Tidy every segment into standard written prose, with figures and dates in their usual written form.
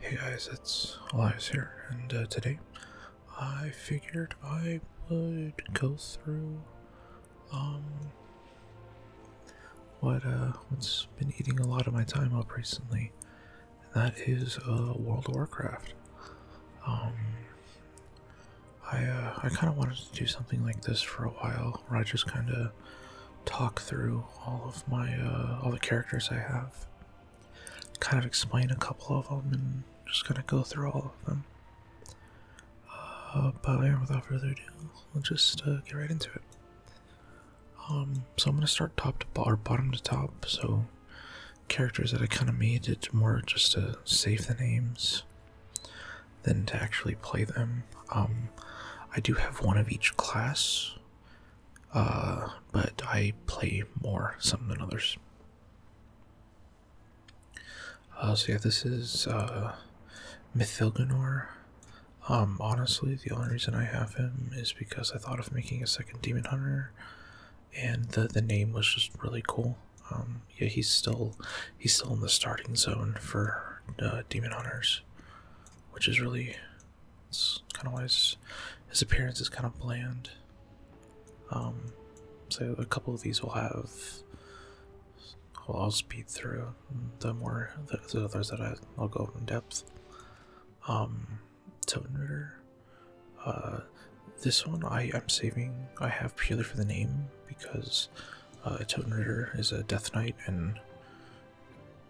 Hey guys, it's Elias here, and today I figured I would go through um what's been eating a lot of my time up recently, and that is World of Warcraft. Um, I kind of wanted to do something like this for a while, where I just kind of talk through all the characters I have, kind of explain a couple of them, and just kind of go through all of them. But yeah, without further ado, we'll just get right into it. So I'm gonna start top to bottom to top. So characters that I kind of made it more just to save the names than to actually play them. I do have one of each class, but I play more some than others. So yeah, this is Mythilganor. Honestly, the only reason I have him is because I thought of making a second Demon Hunter, and the name was just really cool. Yeah, he's still in the starting zone for Demon Hunters, which is really, it's kind of why his appearance is kind of bland. So a couple of these will have. Well, I'll speed through the others that I'll go in depth. Toten Ritter. This one I'm saving. I have purely for the name because Toten Ritter is a Death Knight, and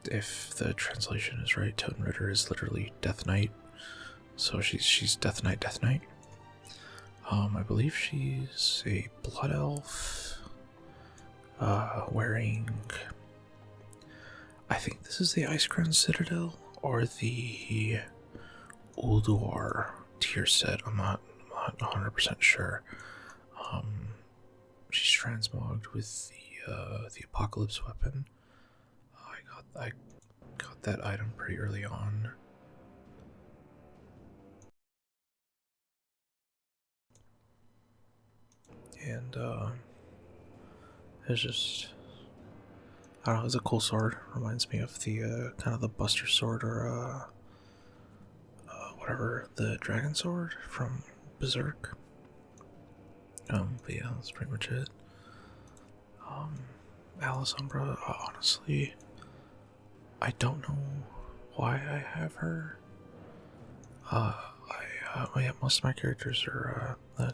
if the translation is right, Toten Ritter is literally Death Knight. So she's Death Knight, Death Knight. I believe she's a Blood Elf, wearing. I think this is the Icecrown Citadel or the Ulduar tier set. I'm not 100% sure. She's transmogged with the Apocalypse weapon. I got that item pretty early on. And it's just, I don't know, it's a cool sword. Reminds me of the kind of the Buster Sword or whatever, the Dragon Sword from Berserk. But yeah, that's pretty much it. Alice Umbra, honestly, I don't know why I have her. Yeah, most of my characters are, no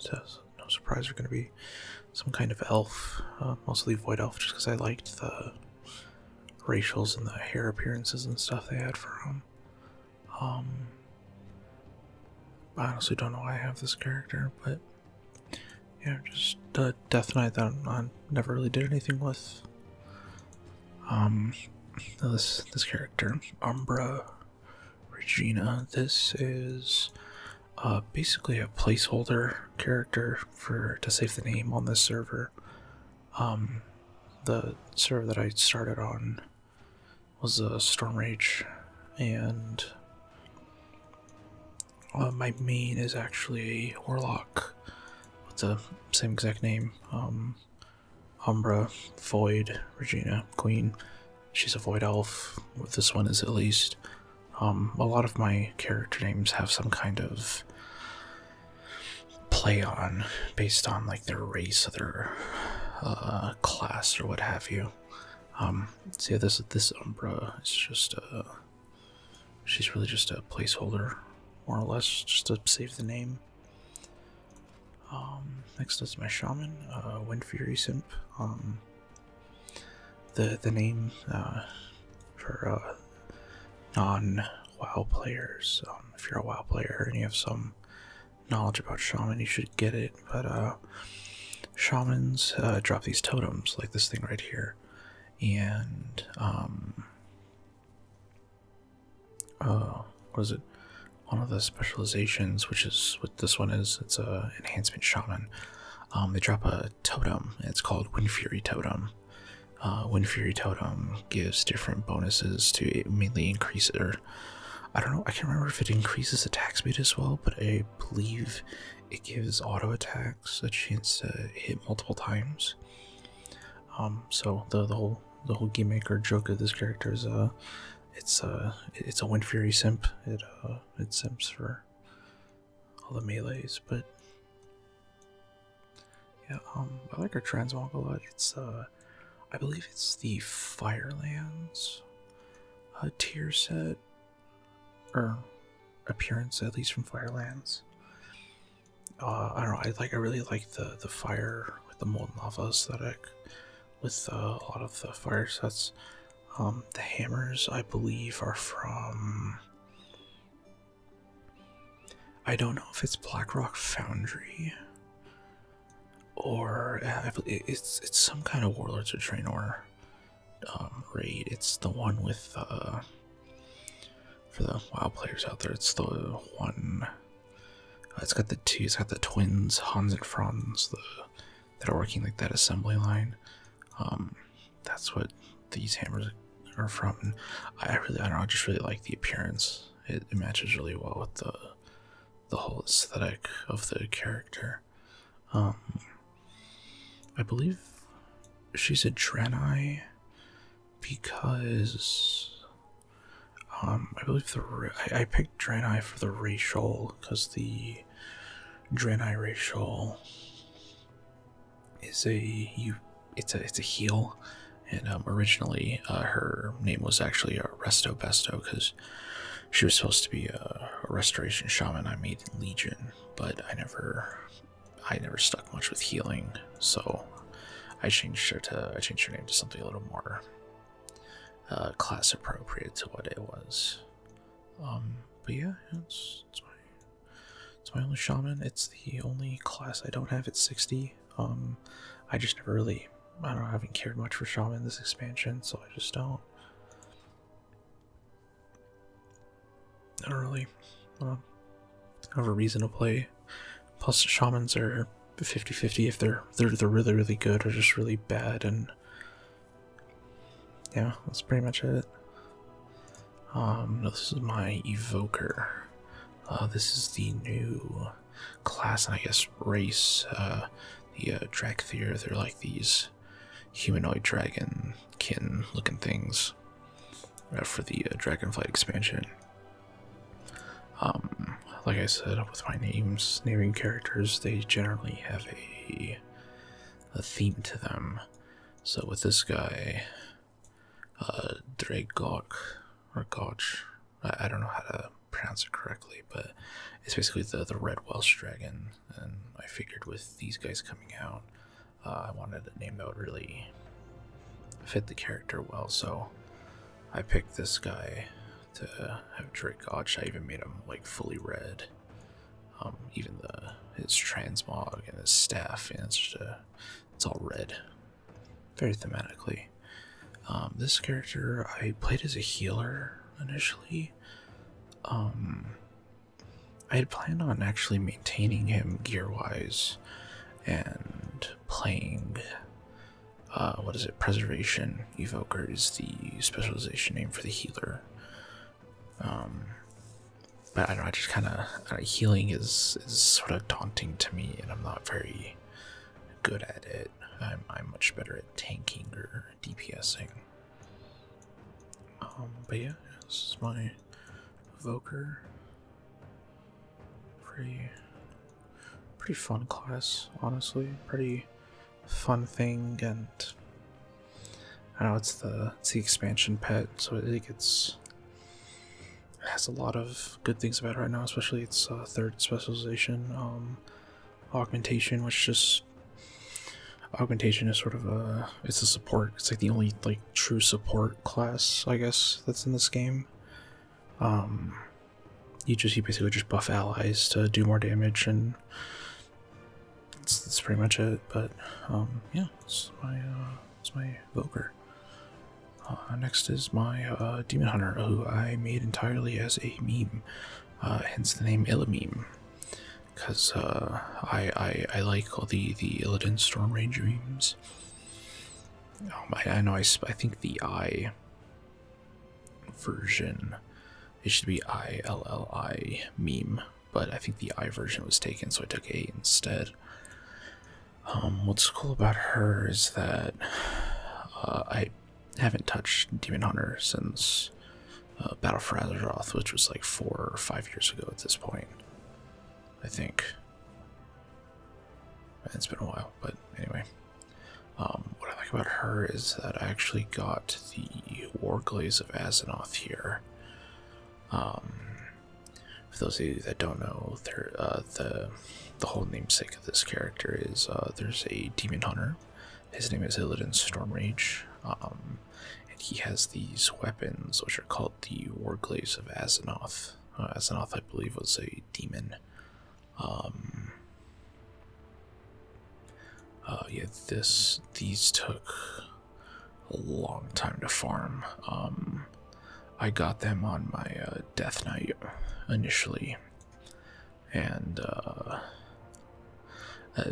surprise, are going to be some kind of elf, mostly Void Elf, just because I liked the racials and the hair appearances and stuff they had for them. I honestly don't know why I have this character, but yeah, just Death Knight that I never really did anything with. This character, Umbra Regina. This is basically a placeholder character to save the name on this server. The server that I started on was a Storm Rage, and my main is actually a Warlock with the same exact name. Umbra, Void, Regina, Queen. She's a Void Elf. This one is at least. A lot of my character names have some kind of play on, based on like their race or their class or what have you. So yeah, this Umbra is just she's really just a placeholder, more or less, just to save the name. Next is my Shaman, Wind Fury Simp. The name for non-WoW players. If you're a WoW player and you have some knowledge about Shaman, you should get it. But Shamans drop these totems, like this thing right here, and what is it? One of the specializations, which is what this one is, it's a enhancement shaman. They drop a totem, and it's called Wind Fury Totem. Wind Fury Totem gives different bonuses to mainly increase it, or I don't know, I can't remember if it increases attack speed as well, but I believe it gives auto attacks a chance to hit multiple times. So the whole gimmick or joke of this character is It's a Wind Fury simp. It simps for all the melees, but yeah, I like our transmog a lot. It's I believe it's the Firelands tier set, or appearance at least from Firelands. I don't know. I really like the fire with the molten lava aesthetic with a lot of the fire sets. The hammers I believe are from, I don't know if it's Blackrock Foundry or it's some kind of Warlords of Draenor raid. It's the one with for the WoW players out there. It's the one. It's got the two. It's got the twins Hans and Franz that are working like that assembly line. That's what these hammers are from. And I don't know. I just really like the appearance. It matches really well with the whole aesthetic of the character. I believe she's a Draenei because I believe I picked Draenei for the racial because the Draenei racial is it's a heal, and originally her name was actually Resto Besto because she was supposed to be a restoration shaman I made in Legion, but I never stuck much with healing, so I changed her name to something a little more class appropriate to what it was. But yeah, it's my only shaman. It's the only class I don't have at 60. I just never really, I haven't cared much for shaman this expansion, so I just don't really have a reason to play. Plus, shamans are 50-50 if they're really, really good or just really bad, and yeah, that's pretty much it. This is my Evoker. This is the new class and I guess race. The Drakthir, they're like these humanoid dragon kin looking things for the Dragonflight expansion. Like I said, with my naming characters, they generally have a theme to them. So with this guy, Dragok, or Gotch, I don't know how to pronounce it correctly, but it's basically the red Welsh dragon, and I figured with these guys coming out, I wanted a name that would really fit the character well, so I picked this guy to have Dragok. I even made him like fully red. Even his transmog and his staff, and it's all red, very thematically. This character I played as a healer initially. I had planned on actually maintaining him gear-wise and playing Preservation. Evoker is the specialization name for the healer. But I don't know, I just kind of, healing is sort of daunting to me, and I'm not very good at it. I'm much better at tanking or DPSing. But yeah, this is my Evoker. Pretty fun class, honestly. Pretty fun thing, and I know it's the expansion pet, so it has a lot of good things about it right now, especially its third specialization, augmentation, which just augmentation is sort of it's a support. It's like the only like true support class, I guess, that's in this game. You basically just buff allies to do more damage, and that's pretty much it. But yeah, it's my Evoker. Next is my Demon Hunter, who I made entirely as a meme, hence the name Illameme, because I like all the Illidan Storm Ranger memes. I think the I version, it should be ILLI meme, but I think the I version was taken, so I took A instead. What's cool about her is that I haven't touched Demon Hunter since Battle for Azeroth, which was like 4 or 5 years ago at this point, I think. It's been a while, but anyway. What I like about her is that I actually got the Warglaze of Azeroth here. For those of you that don't know, the whole namesake of this character is there's a demon hunter. His name is Illidan Stormrage, and he has these weapons which are called the Warglaze of Azeroth. Azeroth, I believe, was a demon. Yeah, these took a long time to farm. I got them on my Death Knight initially, and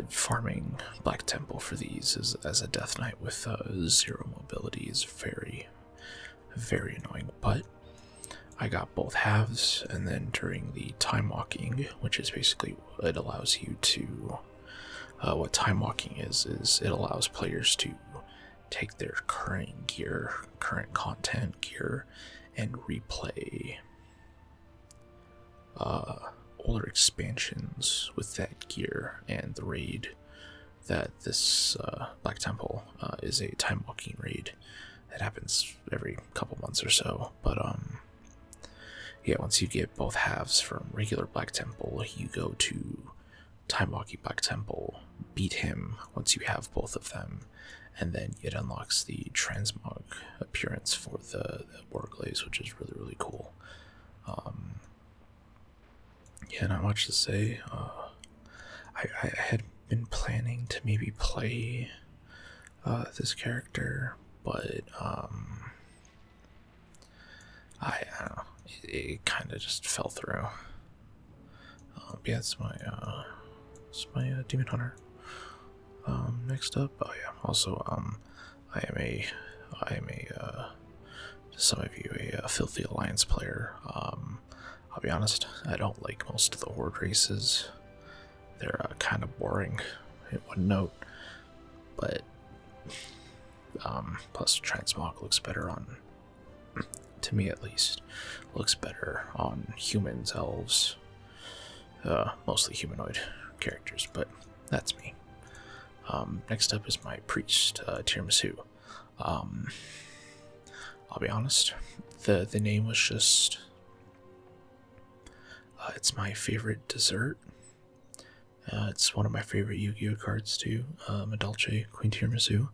farming Black Temple for these as a Death Knight with 0 mobility is very, very annoying. But I got both halves, and then during the time walking, which is basically it allows you to. What time walking is it allows players to take their current gear, current content gear, and replay older expansions with that gear. And the raid that this Black Temple is a time walking raid that happens every couple months or so. But yeah, once you get both halves from regular Black Temple, you go to Time Walking Black Temple, beat him once you have both of them, and then it unlocks the transmog appearance for the Warglaze, which is really, really cool. Yeah, not much to say. I had been planning to maybe play this character, but I don't know, it kind of just fell through. Yeah, it's my Demon Hunter. Next up, oh yeah, also I am a to some of you a Filthy Alliance player. I'll be honest, I don't like most of the Horde races. They're kind of boring in one note, but plus Transmog looks better on, to me at least, looks better on humans, elves, mostly humanoid characters, but that's me. Next up is my priest, Tiramisu. I'll be honest, the name was just it's my favorite dessert. It's one of my favorite Yu-Gi-Oh cards too, Madolce, Queen Tiramisu.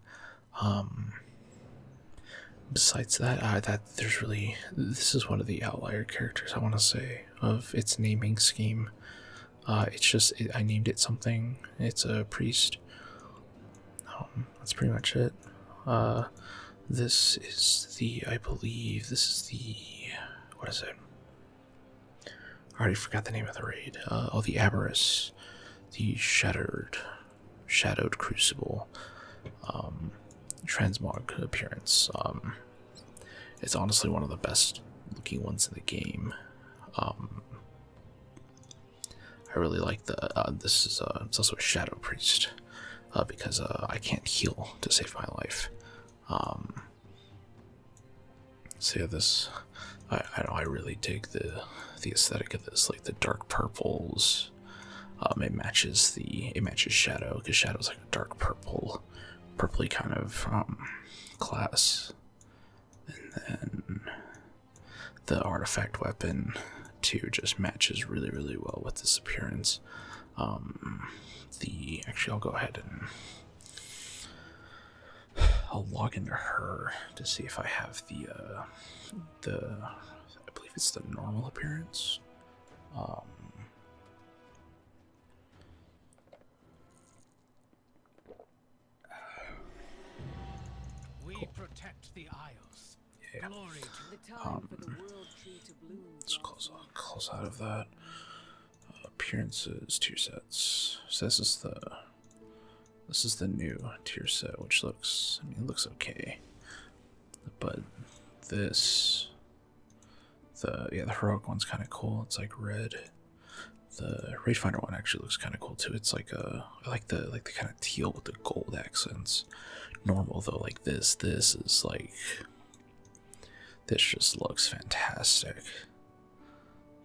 Besides that, this is one of the outlier characters, I want to say, of its naming scheme. It's just, I named it something. It's a priest. That's pretty much it. This is I believe, what is it? I already forgot the name of the raid. The Aberrus, the Shadowed Crucible, Transmog appearance. It's honestly one of the best looking ones in the game. I really like this is it's also a Shadow Priest, because I can't heal to save my life. So yeah, I really dig the aesthetic of this, like the dark purples. It matches Shadow, because Shadow's like a dark purpley kind of class, and then the artifact weapon too just matches really, really well with this appearance. Actually, I'll go ahead and I'll log into her to see if I have I believe it's the normal appearance. We protect the Isles. Yeah. Glory to The time for the world tree to bloom. Let's close out of that. Appearances, tier sets. So this is the new tier set, which looks, it looks okay. But the heroic one's kind of cool. It's like red. The Raid Finder one actually looks kind of cool too. It's like I like the kind of teal with the gold accents. Normal though, like this is like This just looks fantastic.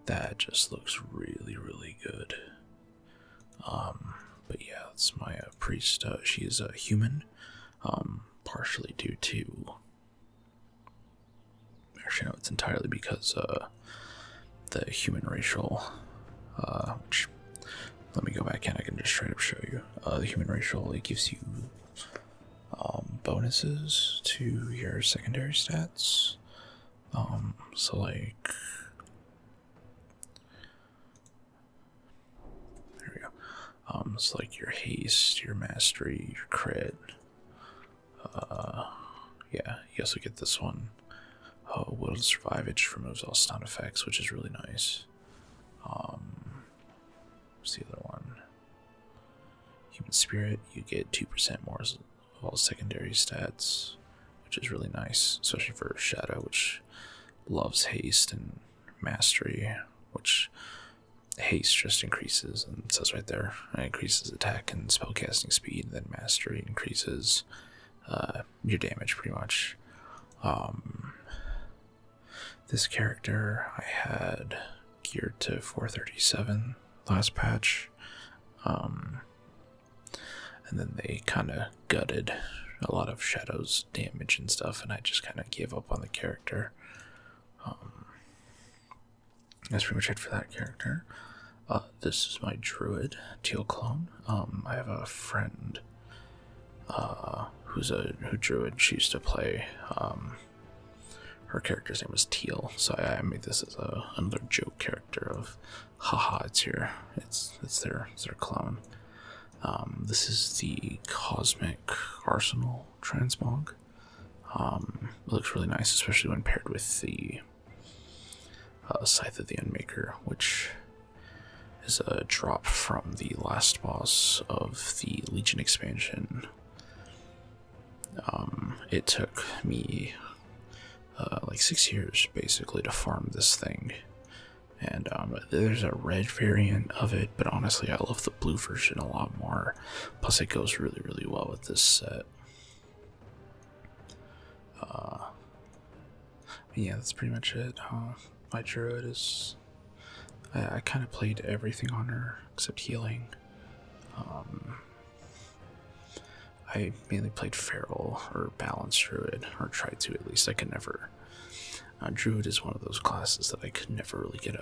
That just looks really, really good. But yeah, it's my priest. She is a human, partially due to. Actually, no, it's entirely because the human racial, which, let me go back in, I can just straight up show you. The human racial, it gives you bonuses to your secondary stats. So like, there we go. So like your haste, your mastery, your crit. Yeah, you also get this one. Will to survive, it just removes all stun effects, which is really nice. What's the other one? Human Spirit, you get 2% more of all secondary stats, which is really nice, especially for Shadow, which loves haste and mastery, which haste just increases, and it says right there, it increases attack and spellcasting speed, then mastery increases your damage pretty much. This character I had geared to 437 last patch, and then they kind of gutted a lot of Shadow's damage and stuff, and I just kind of gave up on the character. That's pretty much it for that character. This is my Druid teal clone. I have a friend who Druid. She used to play. Her character's name was Teal, so I made this as another joke character of, haha, it's their clone. This is the Cosmic Arsenal Transmog. It looks really nice, especially when paired with the Scythe of the Unmaker, which is a drop from the last boss of the Legion expansion. It took me like 6 years basically to farm this thing, and there's a red variant of it, but honestly I love the blue version a lot more, plus it goes really, really well with this set. Yeah, that's pretty much it. My Druid is, I kind of played everything on her except healing. I mainly played Feral or Balanced Druid, or tried to at least. I could never. Druid is one of those classes that I could never really get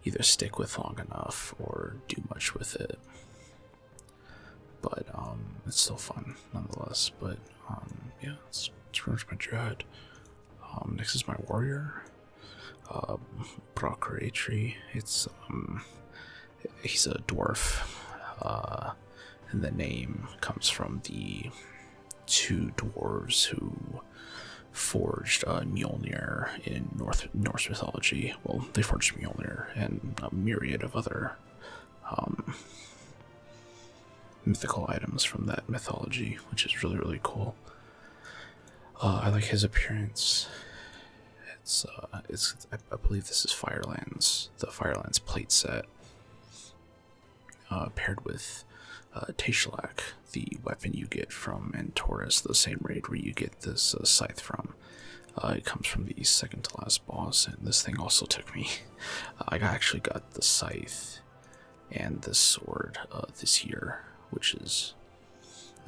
either stick with long enough or do much with it. But it's still fun nonetheless. But yeah, it's pretty much my Druid. Next is my Warrior, Procreatory. He's a dwarf. And the name comes from the two dwarves who forged Mjolnir in Norse mythology. Well, they forged Mjolnir and a myriad of other mythical items from that mythology, which is really, really cool. I like his appearance. I believe this is Firelands, the Firelands plate set, paired with Tashalak, the weapon you get from Antorus, the same raid where you get this scythe from. It comes from the second to last boss, and this thing also took me. I actually got the scythe and this sword this year, which is,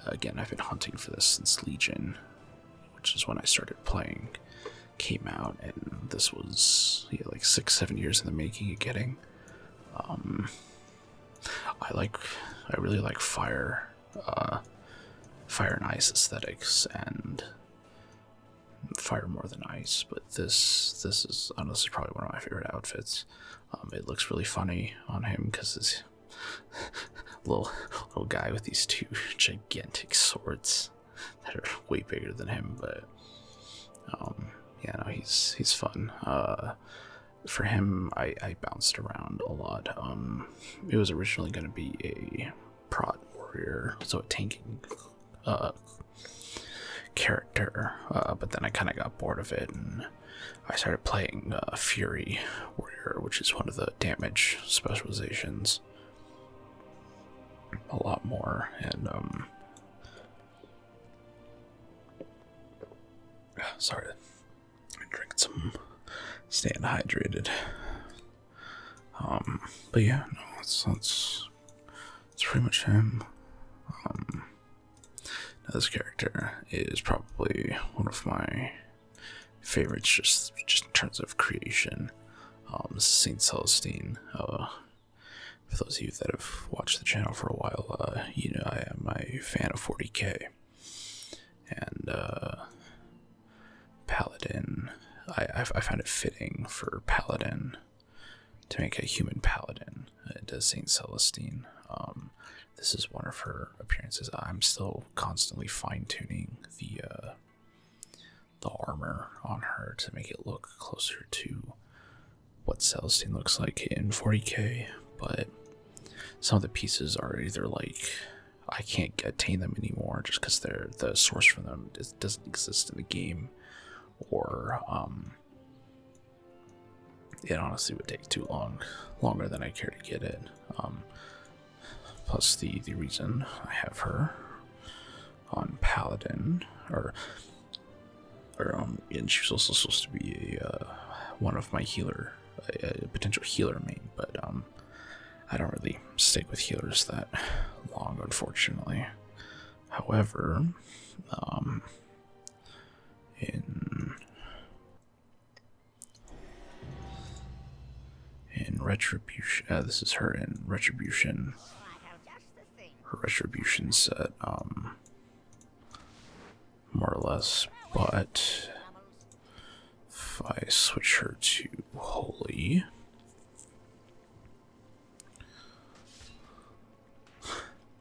again, I've been hunting for this since Legion, which is when I started playing, came out, and this was like 6-7 years in the making of getting. I really like fire and ice aesthetics, and fire more than ice, but this is honestly probably one of my favorite outfits. It looks really funny on him because this little guy with these two gigantic swords that are way bigger than him, but yeah, no, he's fun. For him, I bounced around a lot. It was originally going to be a prot warrior, so a tanking character, but then I kind of got bored of it, and I started playing Fury Warrior, which is one of the damage specializations, a lot more, and sorry, Drink some, staying hydrated. But yeah, no, that's pretty much him. Now this character is probably one of my favorites, just in terms of creation. This is Saint Celestine. For those of you that have watched the channel for a while, you know I am a fan of 40k. And Paladin, I find it fitting for Paladin to make a human Paladin. It does Saint Celestine. This is one of her appearances. I'm still constantly fine-tuning the armor on her to make it look closer to what Celestine looks like in 40k, but some of the pieces are either like I can't attain them anymore just because the source for them doesn't exist in the game, or it honestly would take too longer than I care to get it. Plus the reason I have her on Paladin, and she was also supposed to be one of my a potential healer main, but I don't really stick with healers that long, unfortunately. However, in Retribution, this is her in Retribution. Her Retribution set, more or less, but if I switch her to Holy,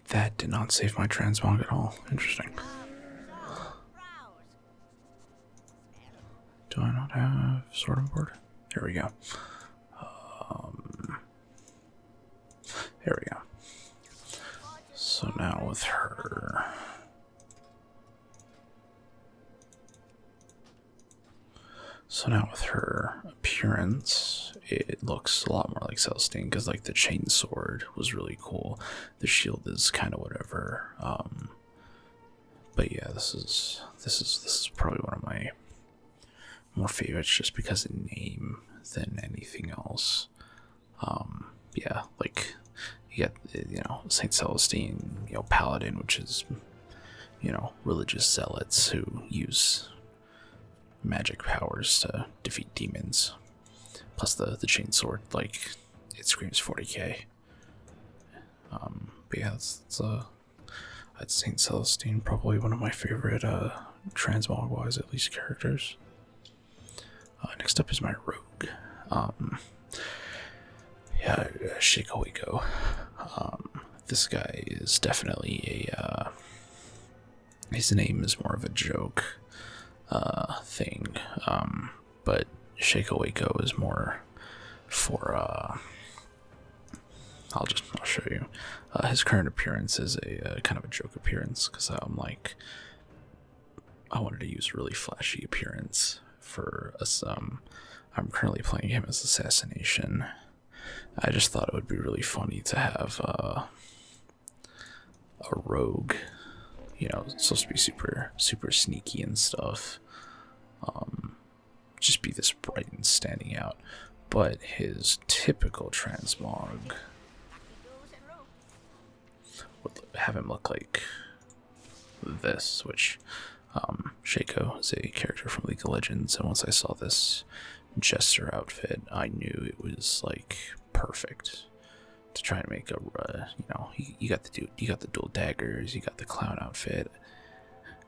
that did not save my transmog at all. Interesting. Do I not have Sword on board? There we go. There we go. So now with her, appearance, it looks a lot more like Celestine because like the chain sword was really cool. The shield is kind of whatever. But yeah, this is probably one of my more favorites just because of name than anything else. Yeah, like you got Saint Celestine, Paladin, which is religious zealots who use magic powers to defeat demons. Plus the chainsword, like it screams 40k. But yeah, I'd Saint Celestine probably one of my favorite transmog wise at least characters. Next up is my rogue. Yeah, Shakawiko. This guy is definitely his name is more of a joke thing, but Shakawiko is more for I'll show you. His current appearance is a kind of a joke appearance because I wanted to use a really flashy appearance for us. I'm currently playing him as Assassination. I just thought it would be really funny to have a rogue, it's supposed to be super sneaky and stuff. Just be this bright and standing out. But his typical transmog would have him look like this, which Shaco is a character from League of Legends, and once I saw this Jester outfit, I knew it was like perfect to try and make you got the dual daggers, you got the clown outfit.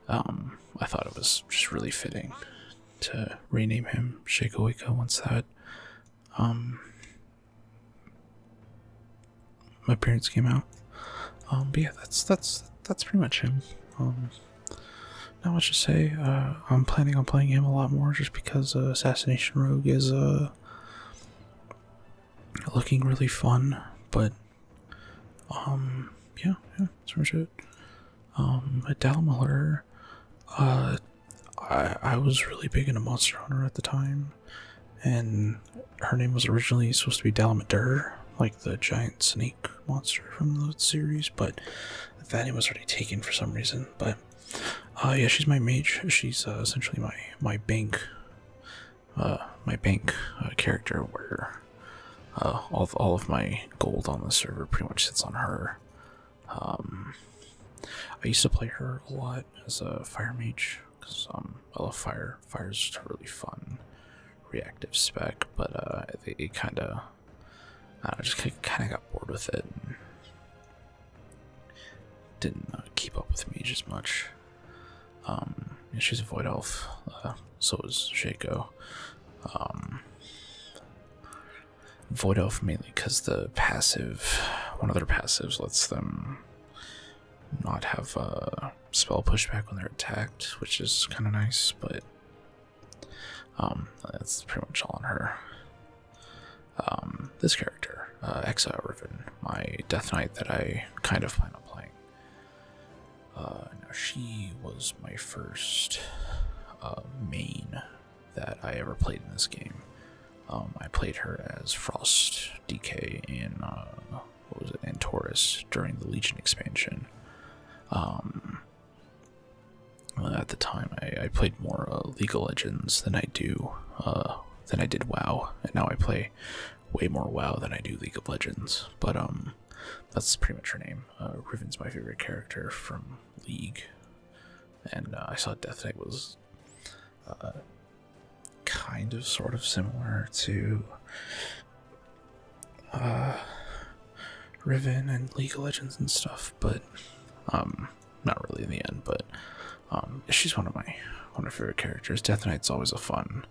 I thought it was just really fitting to rename him Shakawiko once that my appearance came out. But yeah, that's pretty much him. Not much to say. I'm planning on playing him a lot more just because Assassination Rogue is looking really fun. But yeah, that's pretty much it. Dalamalur, I was really big into Monster Hunter at the time, and her name was originally supposed to be Dalamadur, like the giant snake monster from the series, but that name was already taken for some reason. But yeah, she's my mage. She's essentially my bank my bank character, where all of my gold on the server pretty much sits on her. I used to play her a lot as a fire mage because I love fire. Fire's just a really fun reactive spec, but it kind of I just kind of got bored with it. And didn't keep up with Mage as much. Yeah, she's a void elf. So is Shaco. Void elf mainly because the passive, one of their passives lets them not have spell pushback when they're attacked, which is kind of nice. But that's pretty much all on her. This character, Exile Riven, my Death Knight that I kind of plan on playing. Now she was my first main that I ever played in this game. I played her as Frost DK in what was it, Antorus during the Legion expansion. At the time, I played more League of Legends than I did WoW, and now I play way more WoW than I do League of Legends. But that's pretty much her name. Riven's my favorite character from League, and I saw Death Knight was kind of sort of similar to Riven and League of Legends and stuff, but not really in the end. But she's one of my favorite characters. Death Knight's always a fun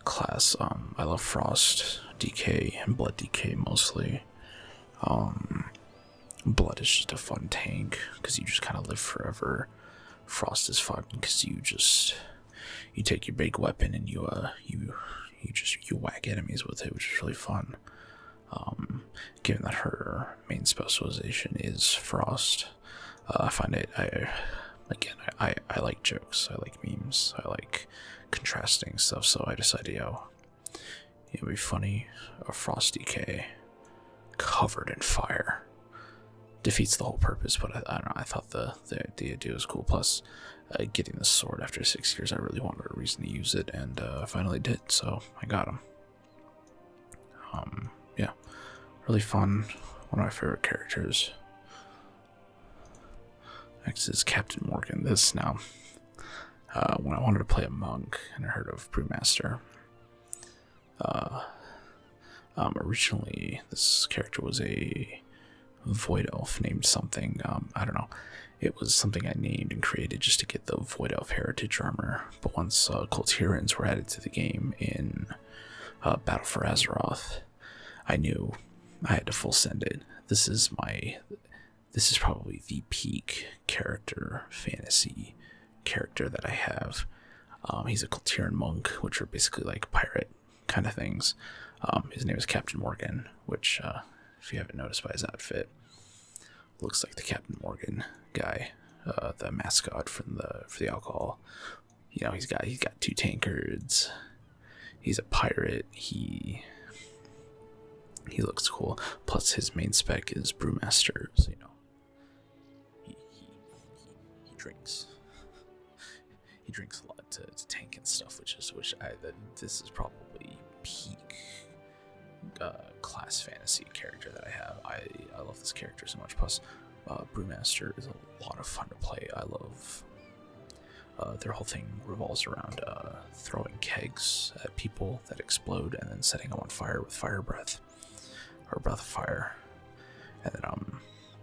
class. I love Frost DK and Blood DK mostly. Blood is just a fun tank because you just kind of live forever. Frost is fun because you take your big weapon and you whack enemies with it, which is really fun. Given that her main specialization is Frost, I find it. I like jokes. I like memes. I like contrasting stuff. So I decided, it'd be funny. A Frost DK covered in fire defeats the whole purpose. But I don't know. I thought the idea was cool. Plus, getting the sword after 6 years, I really wanted a reason to use it, and I finally did. So I got him. Yeah, really fun. One of my favorite characters. Next is Captain Morgan. This now, when I wanted to play a monk and I heard of Brewmaster, originally this character was a void elf named something. I don't know. It was something I named and created just to get the void elf heritage armor. But once Culturians were added to the game in Battle for Azeroth, I knew I had to full send it. This is probably the peak character, fantasy character that I have. He's a Culturian monk, which are basically like pirate kind of things. His name is Captain Morgan, which, if you haven't noticed by his outfit, looks like the Captain Morgan guy, the mascot for the alcohol. He's got 2 tankards. He's a pirate. He looks cool. Plus, his main spec is Brewmaster, so he drinks. He drinks a lot to tank and stuff, this is probably peak class fantasy character that I have. I love this character so much. Plus, Brewmaster is a lot of fun to play. I love their whole thing revolves around throwing kegs at people that explode and then setting them on fire with fire breath or breath of fire, and then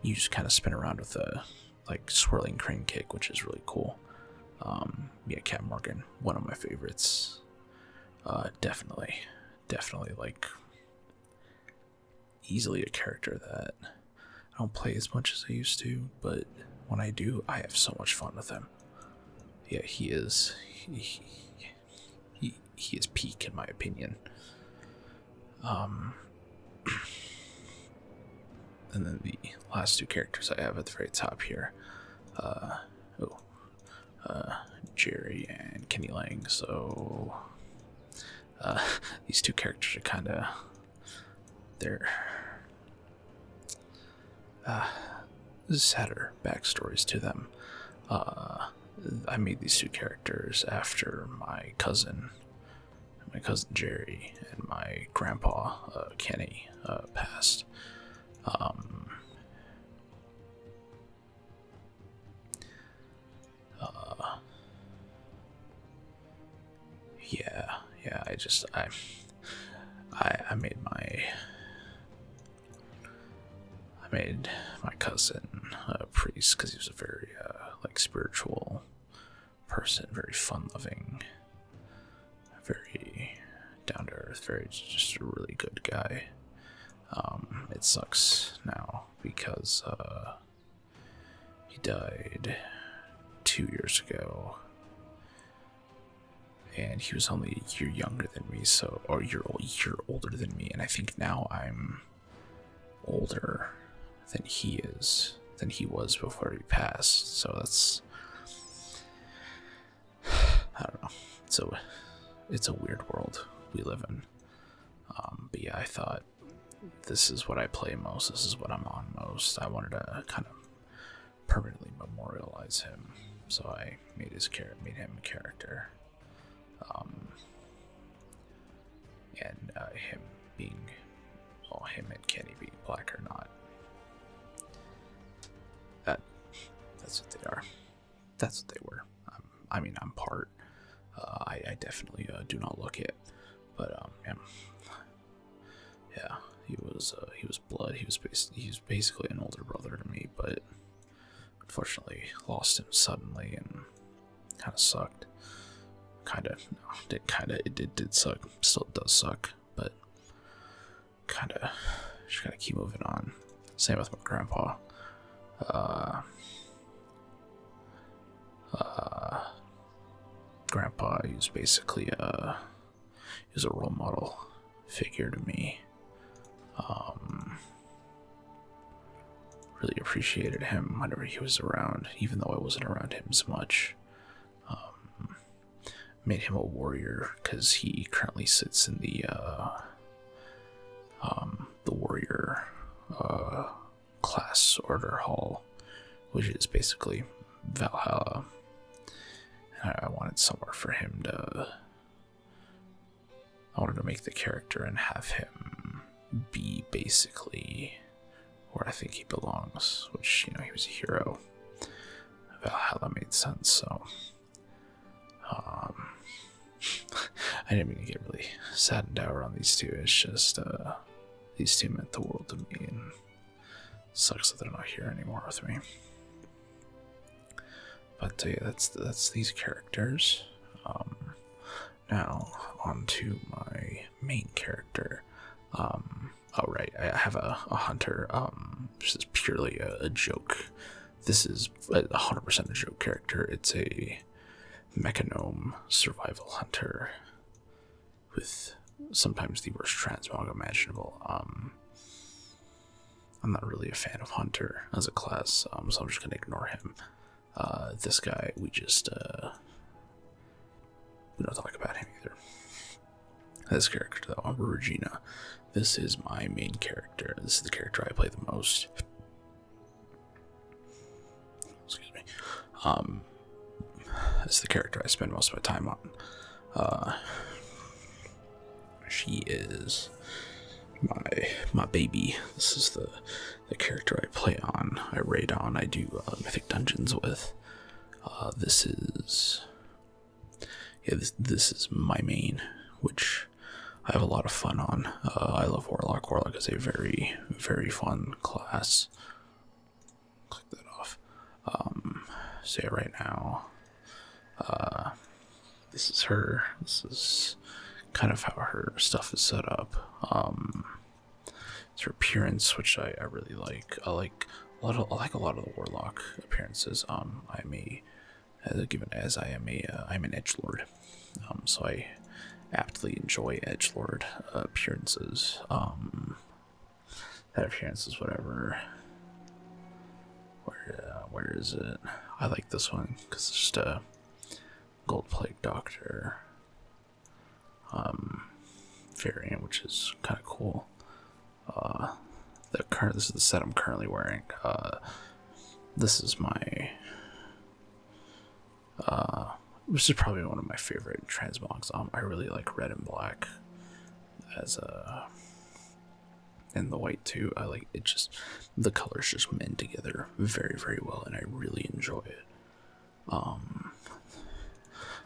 you just kind of spin around with a swirling crane kick, which is really cool. Yeah, Captain Morgan, one of my favorites. Definitely easily a character that I don't play as much as I used to, but when I do, I have so much fun with him. Yeah, he is peak in my opinion. And then the last 2 characters I have at the very top here, Jerry and Kenny Lang. So these 2 characters are kind of sadder backstories to them. I made these 2 characters after my cousin my cousin Jerry and my grandpa Kenny passed. Yeah, I made my cousin a priest because he was a very like spiritual person, very fun-loving, very down to earth, very just a really good guy. It sucks now because he died 2 years ago, and he was only a year younger than me, or a year older than me, and I think now I'm older than he was before he passed. So that's, I don't know. So it's a weird world we live in. But yeah, I thought this is what I play most. This is what I'm on most. I wanted to kind of permanently memorialize him, so I made him a character. And him and Kenny being black or not, that's what they are. That's what they were. I'm part. I definitely do not look it, but yeah, he was blood. He was basically an older brother to me, but unfortunately lost him suddenly and kind of sucked. It did suck. Still does suck, but just gotta keep moving on. Same with my grandpa. Grandpa, he was basically he was a role model figure to me. Really appreciated him whenever he was around, even though I wasn't around him as much. Made him a warrior because he currently sits in the warrior class order hall, which is basically Valhalla. And I wanted somewhere for him to. I wanted to make the character and have him be basically where I think he belongs, which, he was a hero. Valhalla made sense, so. I didn't mean to get really sad and dour on these two. It's just these two meant the world to me, and sucks that they're not here anymore with me. But yeah, that's these characters. Now on to my main character. Oh right, I have a hunter. This is purely a joke. This is 100% a joke character. It's a mechanome survival hunter with sometimes the worst transmog imaginable. I'm not really a fan of hunter as a class, so I'm just gonna ignore him. This guy, we don't talk about him either. This character though, Regina, this is my main character. This is the character I play the most. Excuse me. This is the character I spend most of my time on. She is my baby. This is the character I play on, I raid on, I do mythic dungeons with. This is my main, which I have a lot of fun on. I love Warlock. Warlock is a very, very fun class. Click that off. So yeah, right now, this is her. This is kind of how her stuff is set up. It's her appearance, which I really like. I like a lot of the Warlock appearances. I'm an edgelord, so I aptly enjoy edgelord appearances. That appearance is whatever. Where is it? I like this one because it's just a gold plague doctor variant, which is kind of cool. This is the set I'm currently wearing. This is my this is probably one of my favorite transmogs. I really like red and black as a, and the white too. I like it. Just the colors just mend together very, very well, and I really enjoy it.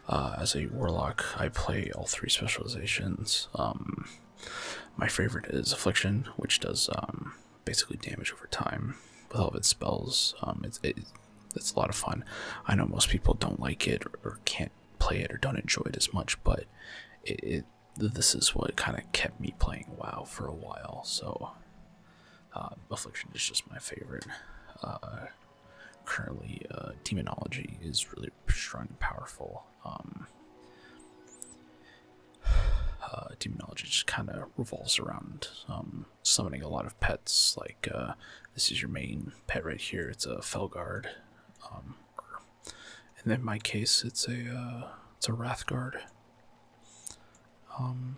As a warlock, I play all three specializations. My favorite is Affliction, which does basically damage over time with all of its spells. It's a lot of fun. I know most people don't like it or can't play it or don't enjoy it as much, but this is what kind of kept me playing WoW for a while. So Affliction is just my favorite. Currently, Demonology is really strong and powerful. Demonology just kind of revolves around summoning a lot of pets. Like this is your main pet right here. It's a Felguard, and in my case, it's a Wrathguard. You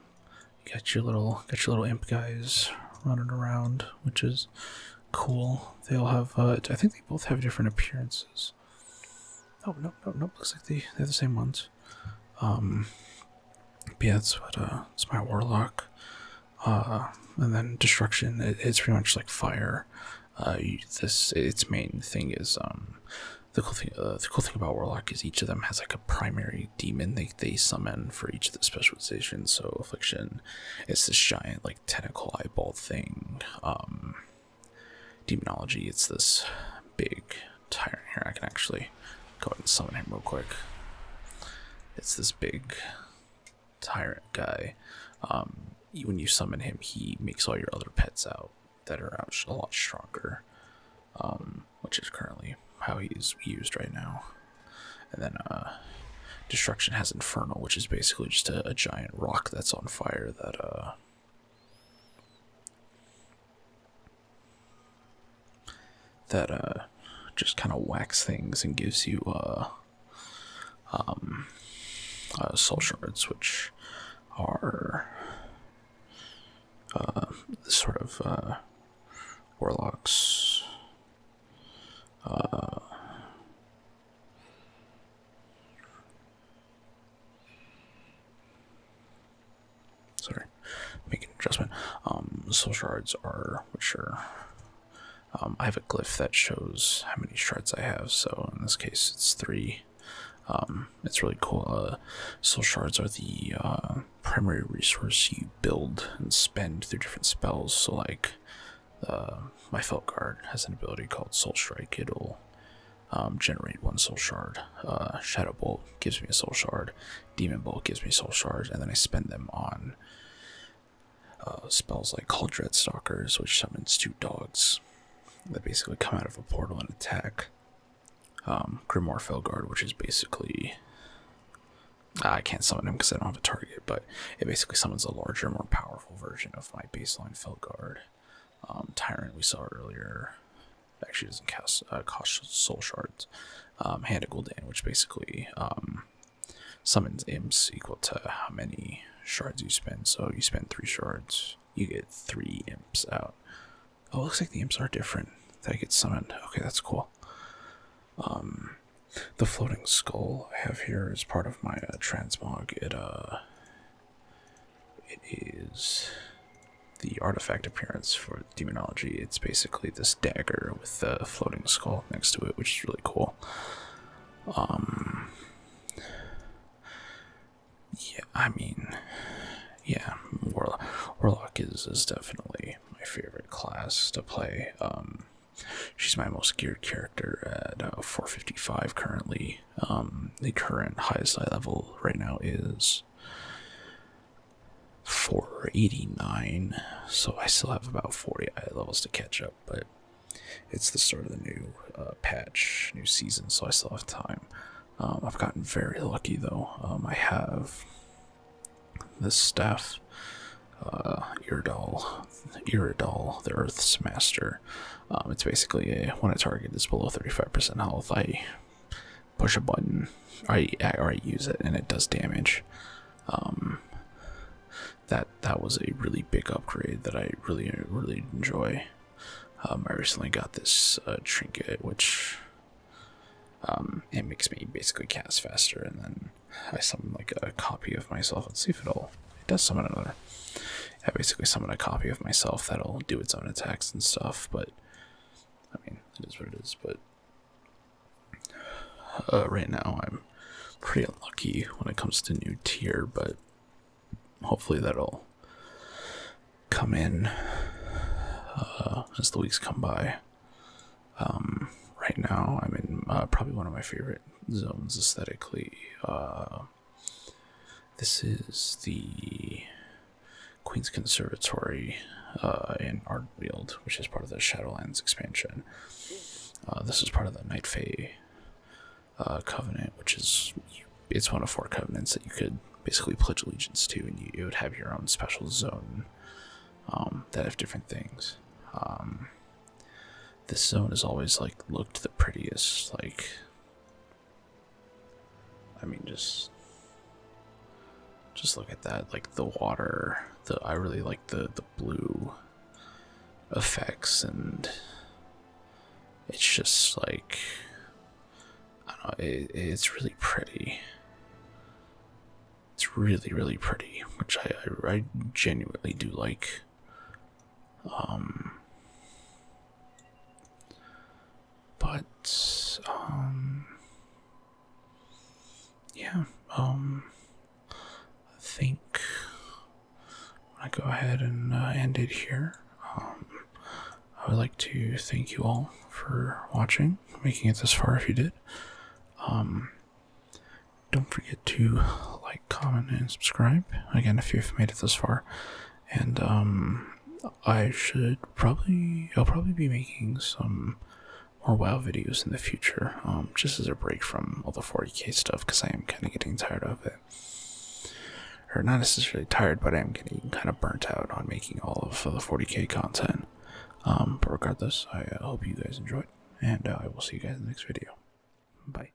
got your little imp guys running around, which is cool. They all have I think they both have different appearances. Oh no, looks like they have the same ones. But yeah, it's my warlock. And then destruction, it's pretty much like fire. Its main thing is the cool thing about warlock is each of them has like a primary demon they summon for each of the specializations. So Affliction, it's this giant like tentacle eyeball thing. Demonology, it's this big tyrant. Here, I can actually go ahead and summon him real quick. It's this big tyrant guy. When you summon him, he makes all your other pets out that are out a lot stronger, which is currently how he's used right now. And then Destruction has Infernal, which is basically just a giant rock that's on fire that just kind of whacks things and gives you soul shards, which are sort of warlocks. Sorry, making an adjustment. Soul shards are, I have a glyph that shows how many shards I have, so in this case it's 3. It's really cool. Soul shards are the primary resource you build and spend through different spells. So like my Felguard has an ability called Soul Strike. It'll generate 1 soul shard. Shadow Bolt gives me a soul shard. Demon Bolt gives me soul shards, and then I spend them on spells like Call Dreadstalkers, which summons 2 dogs that basically come out of a portal and attack. Grimoire Felguard, which is basically, I can't summon him because I don't have a target, but it basically summons a larger, more powerful version of my baseline Felguard. Tyrant we saw earlier actually doesn't cost soul shards. Hand of Gul'dan, which basically summons imps equal to how many shards you spend. So you spend 3 shards, you get 3 imps out. Oh, it looks like the imps are different that get summoned. Okay, that's cool. The floating skull I have here is part of my transmog. It is the artifact appearance for Demonology. It's basically this dagger with the floating skull next to it, which is really cool. Warlock is definitely my favorite class to play. She's my most geared character at 455 currently. The current highest eye level right now is 489, so I still have about 40 eye levels to catch up, but it's the start of the new patch, new season, so I still have time. I've gotten very lucky though. I have this staff, Iridal, the Earth's Master. It's basically when a target is below 35% health, I push a button, I use it, and it does damage. That was a really big upgrade that I really enjoy. I recently got this trinket, which It makes me basically cast faster, and then I summon like a copy of myself. Let's see if it does summon another. I basically summon a copy of myself that'll do its own attacks and stuff, but I mean, it is what it is. But right now I'm pretty unlucky when it comes to new tier, but hopefully that'll come in as the weeks come by. Right now I'm in probably one of my favorite zones aesthetically. This is the Queen's Conservatory in Ardfield, which is part of the Shadowlands expansion. This is part of the Night Fae Covenant, which is, it's one of 4 covenants that you could basically pledge allegiance to, and you would have your own special zone that have different things. This zone has always like looked the prettiest. Like, I mean, just look at that. Like the water, I really like the blue effects, and it's just like, I don't know, it's really pretty. It's really, really pretty, which I genuinely do like. But yeah, I think I go ahead and end it here. I would like to thank you all for watching, making it this far if you did. Don't forget to like, comment, and subscribe, again, if you've made it this far. And I'll probably be making some more WoW videos in the future, just as a break from all the 40k stuff, because I am kind of getting tired of it. Or not necessarily tired, but I am getting kind of burnt out on making all of the 40k content. But regardless, I hope you guys enjoyed, and I will see you guys in the next video. Bye.